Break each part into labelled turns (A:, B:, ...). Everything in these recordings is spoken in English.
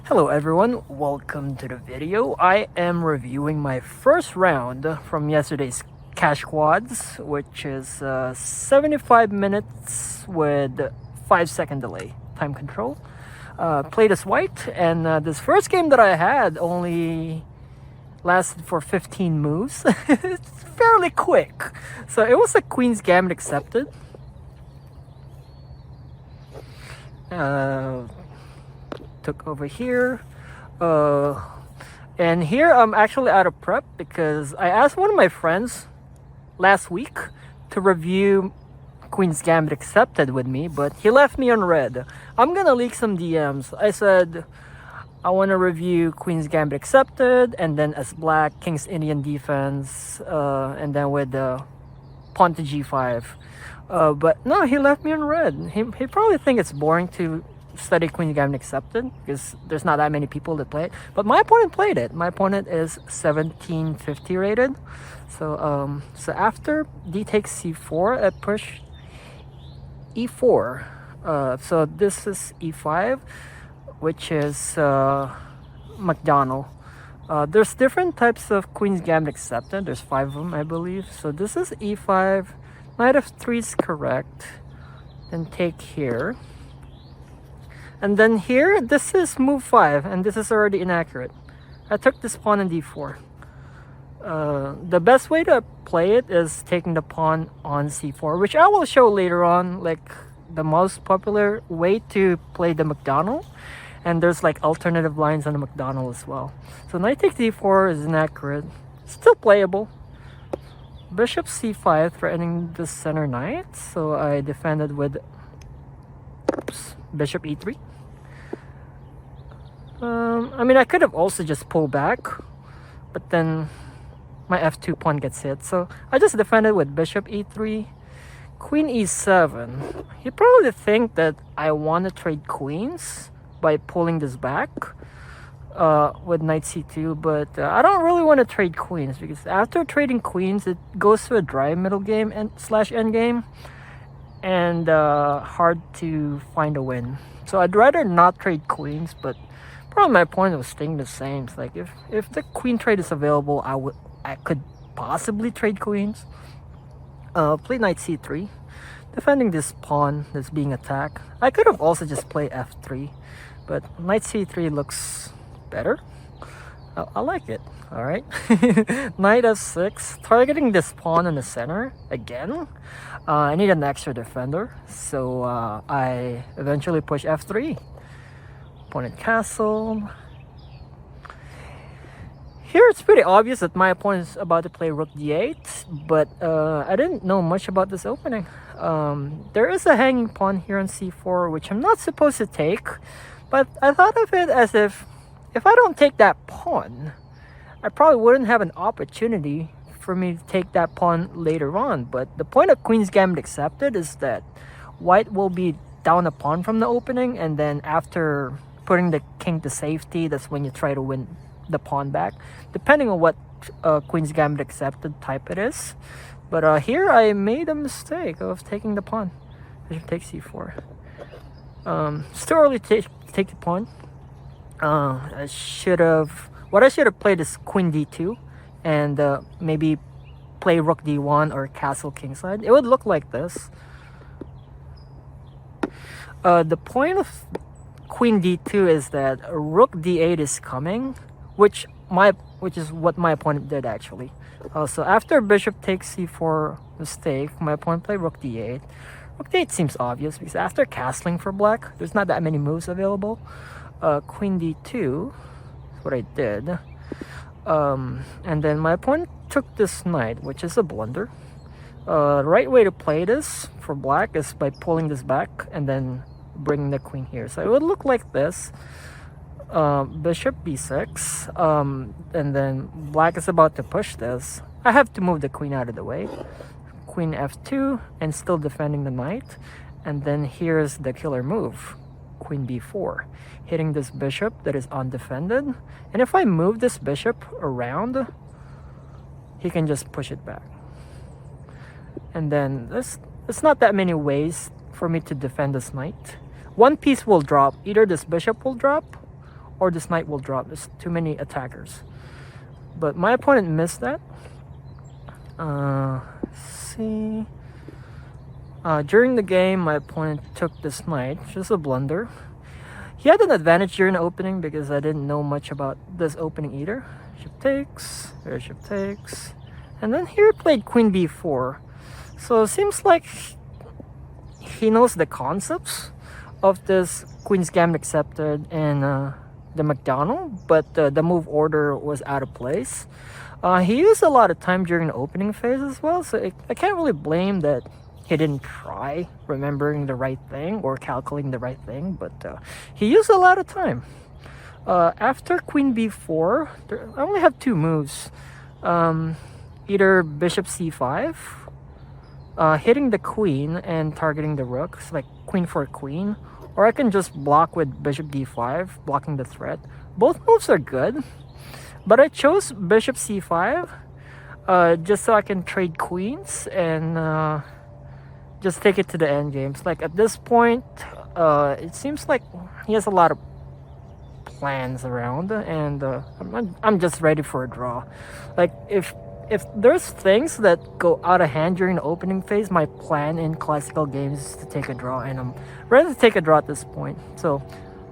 A: Hello everyone, welcome to the video. I am reviewing my first round from yesterday's cash quads, which is 75 minutes with 5-second delay time control. Played as white, and this first game that I had only lasted for 15 moves. It's fairly quick. So it was a Queen's Gambit accepted. Took over here, and here I'm actually out of prep because I asked one of my friends last week to review Queen's Gambit accepted with me, but he left me on red. I'm gonna leak some DMs. I said I want to review Queen's Gambit accepted, and then as black, King's Indian defense, and then with pawn to g5. But no, he left me on red. He probably think it's boring to study Queen's Gambit accepted because there's not that many people that play it. But my opponent played it. My opponent is 1750 rated. So so after d takes c4, I push e4. So this is e5, which is McDonnell. There's different types of Queen's Gambit accepted. There's 5 of them, I believe. So this is e5. Knight f3 is correct. Then take here. And then here, this is move 5, and this is already inaccurate. I took this pawn in d4. The best way to play it is taking the pawn on c4, which I will show later on, like the most popular way to play the McDonnell. And there's like alternative lines on the McDonnell as well. So knight takes d4 is inaccurate. Still playable. Bishop c5 threatening the center knight. So I defended with bishop e3. I mean, I could have also just pulled back, but then my f2 pawn gets hit. So I just defended with bishop e3, queen e7. You probably think that I want to trade queens by pulling this back with knight c2, but I don't really want to trade queens because after trading queens, it goes to a dry middle game and slash end game, and hard to find a win. So I'd rather not trade queens, but probably my opponent was thinking the same. It's like if the queen trade is available, I could possibly trade queens. Play knight c3, defending this pawn that's being attacked. I could have also just played f3, but knight c3 looks better. I like it. All right. Knight f6, targeting this pawn in the center again. I need an extra defender, so I eventually push f3. Opponent castle. Here it's pretty obvious that my opponent is about to play rook d8, but I didn't know much about this opening. There is a hanging pawn here on c4, which I'm not supposed to take, but I thought of it as if I don't take that pawn, I probably wouldn't have an opportunity for me to take that pawn later on. But the point of Queen's Gambit accepted is that white will be down a pawn from the opening, and then after putting the king to safety, that's when you try to win the pawn back, depending on what Queen's Gambit accepted type it is. But here I made a mistake of taking the pawn. Bishop takes c4. It's too early to take the pawn. I should have played is queen d2 and maybe play rook d1 or castle kingside. It would look like this. The point of queen d2 is that rook d8 is coming, which is what my opponent did actually. So after bishop takes c4 mistake, my opponent played rook d8. Rook d8 seems obvious because after castling for black, there's not that many moves available. Queen d2 is what I did. And then my opponent took this knight, which is a blunder. The right way to play this for black is by pulling this back and then bringing the queen here. So it would look like this. Bishop b6, and then black is about to push this. I have to move the queen out of the way. Queen f2 and still defending the knight. And then here's the killer move, queen b4, hitting this bishop that is undefended. And if I move this bishop around, he can just push it back. And then there's not that many ways for me to defend this knight. One piece will drop. Either this bishop will drop or this knight will drop. There's too many attackers. But my opponent missed that. See. During the game, my opponent took this knight, just a blunder. He had an advantage during the opening because I didn't know much about this opening either. Bishop takes, bishop takes, and then here played queen b4. So it seems like he knows the concepts of this Queen's Gambit accepted and the McDonnell, but the move order was out of place. He used a lot of time during the opening phase as well, so I can't really blame that he didn't try remembering the right thing or calculating the right thing, but he used a lot of time. After queen b4, I only have two moves. Either bishop c5, hitting the queen and targeting the rook, so like queen for queen, or I can just block with bishop d5, blocking the threat. Both moves are good, but I chose bishop c5 just so I can trade queens and just take it to the end games. Like at this point, it seems like he has a lot of plans around, and I'm just ready for a draw. Like if there's things that go out of hand during the opening phase, my plan in classical games is to take a draw, and I'm ready to take a draw at this point. So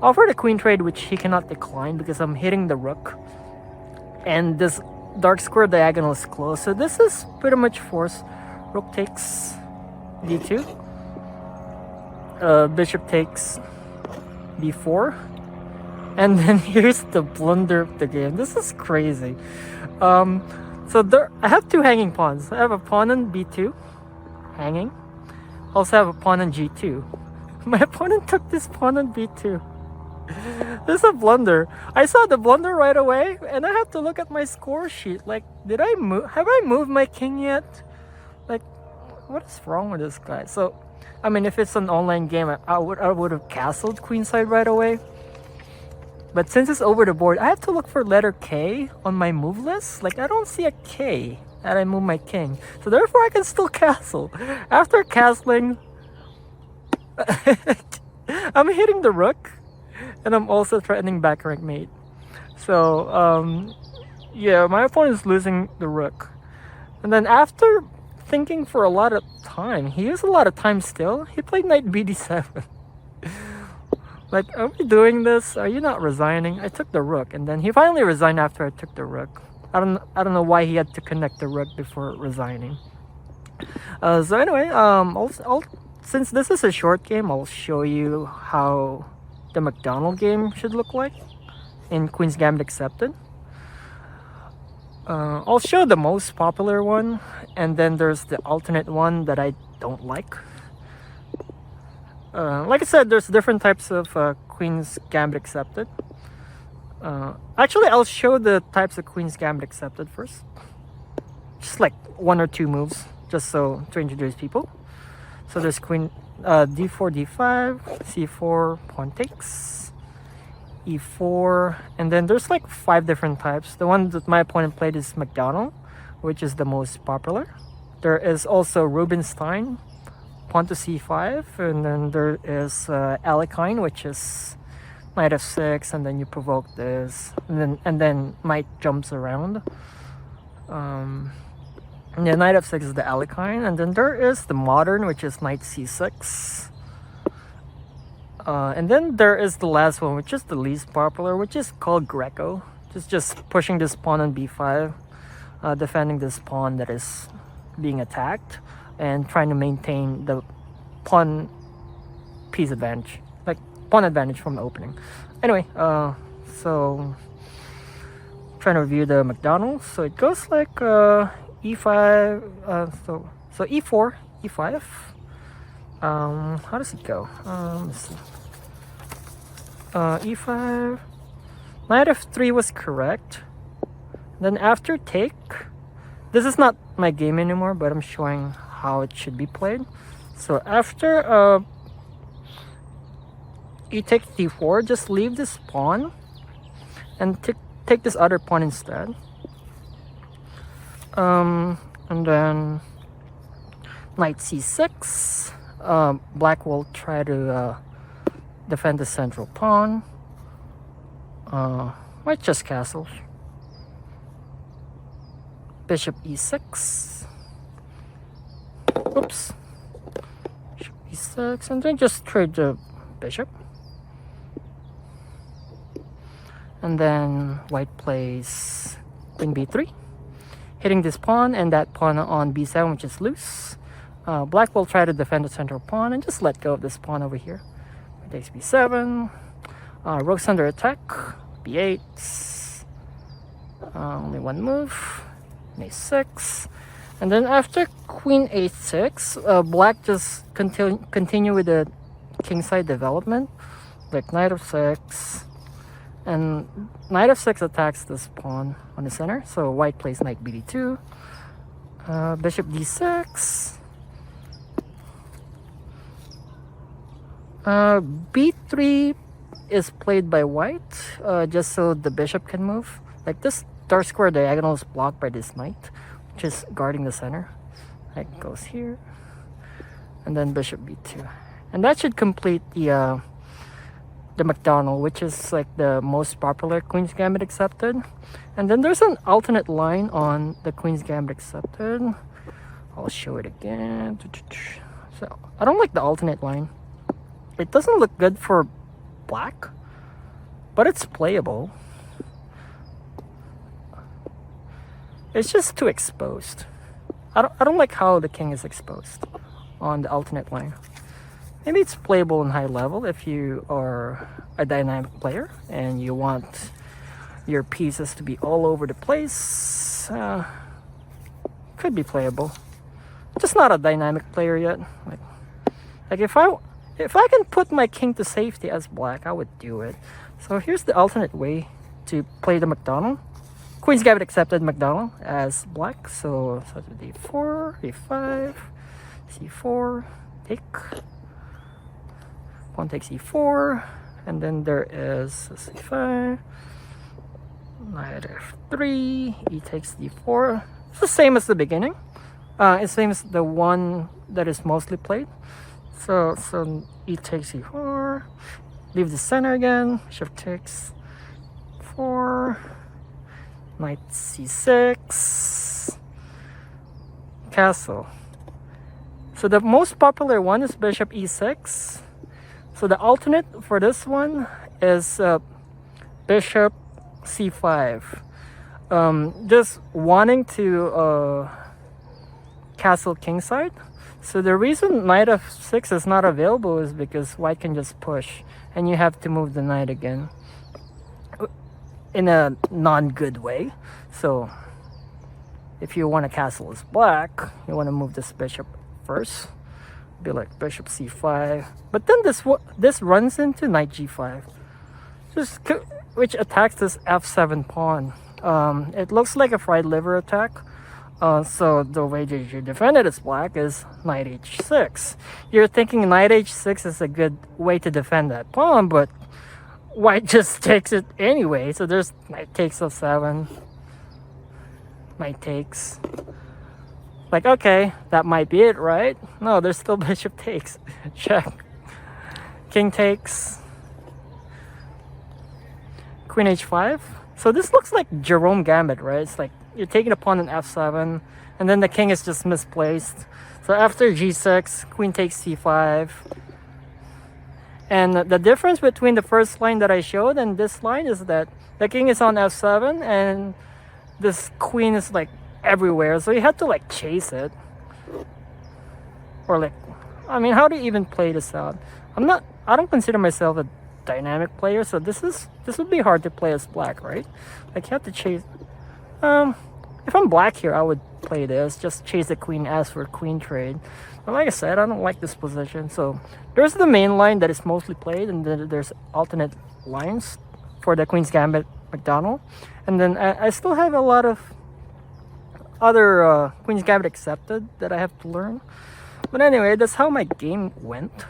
A: offer the queen trade, which he cannot decline because I'm hitting the rook, and this dark square diagonal is closed, so this is pretty much forced. Rook takes d2, bishop takes b4, and then here's the blunder of the game. This is crazy. So I have two hanging pawns. I have a pawn on b2, hanging. Also have a pawn on g2. My opponent took this pawn on b2. This is a blunder. I saw the blunder right away, and I had to look at my score sheet. Like, did I move? Have I moved my king yet? Like, what is wrong with this guy? So, I mean, if it's an online game, I would have castled queenside right away. But since it's over the board, I have to look for letter K on my move list. Like, I don't see a K and I move my king. So therefore, I can still castle. After castling, I'm hitting the rook, and I'm also threatening back rank mate. So, yeah, my opponent is losing the rook. And then after thinking for a lot of time, he used a lot of time still, he played knight bd7. Like, are we doing this? Are you not resigning? I took the rook, and then he finally resigned after I took the rook. I don't know why he had to connect the rook before resigning. So anyway, since this is a short game, I'll show you how the McDonnell game should look like in Queen's Gambit accepted. I'll show the most popular one, and then there's the alternate one that I don't like. Like I said, there's different types of Queen's Gambit accepted. Actually, I'll show the types of Queen's Gambit accepted first. Just like one or two moves, just so to introduce people. So there's Queen d4, d5, c4, pawn takes, e4, and then there's like 5 different types. The one that my opponent played is McDonnell, which is the most popular. There is also Rubinstein, pawn to c5, and then there is Alekhine, which is knight f6, and then you provoke this, and then knight jumps around. Yeah, knight f6 is the Alekhine, and then there is the modern, which is knight c6. And then there is the last one, which is the least popular, which is called Greco. Just pushing this pawn on b5, defending this pawn that is being attacked, and trying to maintain the pawn piece advantage, like pawn advantage from the opening. Anyway, so trying to review the McDonnell. So it goes like e5, so e4, e5. How does it go? Let's see. E5, knight f3 was correct. Then after take, this is not my game anymore, but I'm showing how it should be played. So after e takes d4, just leave this pawn and take this other pawn instead. And then knight c6. Black will try to defend the central pawn. Might just castle. Bishop e6. Oops. Bishop e6, and then just trade the bishop. And then white plays queen b3, hitting this pawn and that pawn on b7, which is loose. Black will try to defend the central pawn and just let go of this pawn over here. It takes b7. Rook's under attack. b8. Only one move. a6. And then after queen a6, black just continue with the kingside development, like knight of 6. And knight of 6 attacks this pawn on the center, so white plays knight bd2. Bishop d6. b3 is played by white, just so the bishop can move. Like this dark square diagonal is blocked by this knight, which is guarding the center. Knight goes here, and then bishop b2, and that should complete the McDonnell, which is like the most popular Queen's Gambit accepted. And then there's an alternate line on the Queen's Gambit accepted. I'll show it again. So I don't like the alternate line. It doesn't look good for black, but it's playable. It's just too exposed. I don't like how the king is exposed on the alternate line. Maybe it's playable in high level if you are a dynamic player and you want your pieces to be all over the place. Could be playable. Just not a dynamic player yet. Like if I can put my king to safety as black, I would do it. So here's the alternate way to play the McDonnell. Queen's Gambit accepted McDonnell as black. So d4, e5, c4, take. Pawn takes e4, and then there is c5, knight f3, e takes d4. It's the same as the beginning. It's the same as the one that is mostly played. So e takes e4, leave the center again, bishop takes 4, knight c6, castle. So the most popular one is bishop e6. So the alternate for this one is bishop c5. Just wanting to castle kingside. So the reason knight f6 is not available is because white can just push and you have to move the knight again in a non-good way. So if you want to castle as black, you want to move this bishop first. Be like bishop c5, but then this runs into knight g5, which attacks this f7 pawn. It looks like a fried liver attack. So the way that you defend it as black is knight h6. You're thinking knight h6 is a good way to defend that pawn, but white just takes it anyway. So there's knight takes f7, knight takes. Like, okay, that might be it, right? No, there's still bishop takes. Check. King takes. Queen h5. So this looks like Jerome Gambit, right? It's like you're taking a pawn in f7, and then the king is just misplaced. So after g6, queen takes c5. And the difference between the first line that I showed and this line is that the king is on f7, and this queen is like everywhere, so you have to like chase it, or like, I mean, how do you even play this out? I don't consider myself a dynamic player, so this would be hard to play as black, right? Like you have to chase. If I'm black here, I would play this, just chase the queen, ask for a queen trade. But like I said, I don't like this position. So there's the main line that is mostly played, and then there's alternate lines for the Queen's Gambit McDonnell, and then I still have a lot of other Queen's Gambit accepted that I have to learn. But anyway, that's how my game went.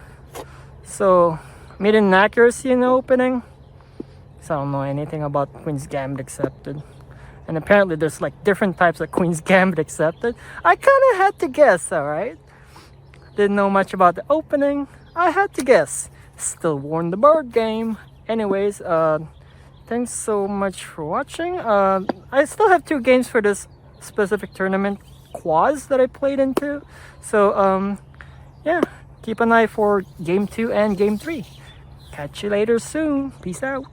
A: So, made an accuracy in the opening. So I don't know anything about Queen's Gambit accepted. And apparently there's like different types of Queen's Gambit accepted. I kind of had to guess, alright? Didn't know much about the opening. I had to guess. Still won the board game. Anyways, thanks so much for watching. I still have 2 games for this specific tournament, Quads, that I played into. So yeah, keep an eye for game 2 and game 3. Catch you later soon. Peace out.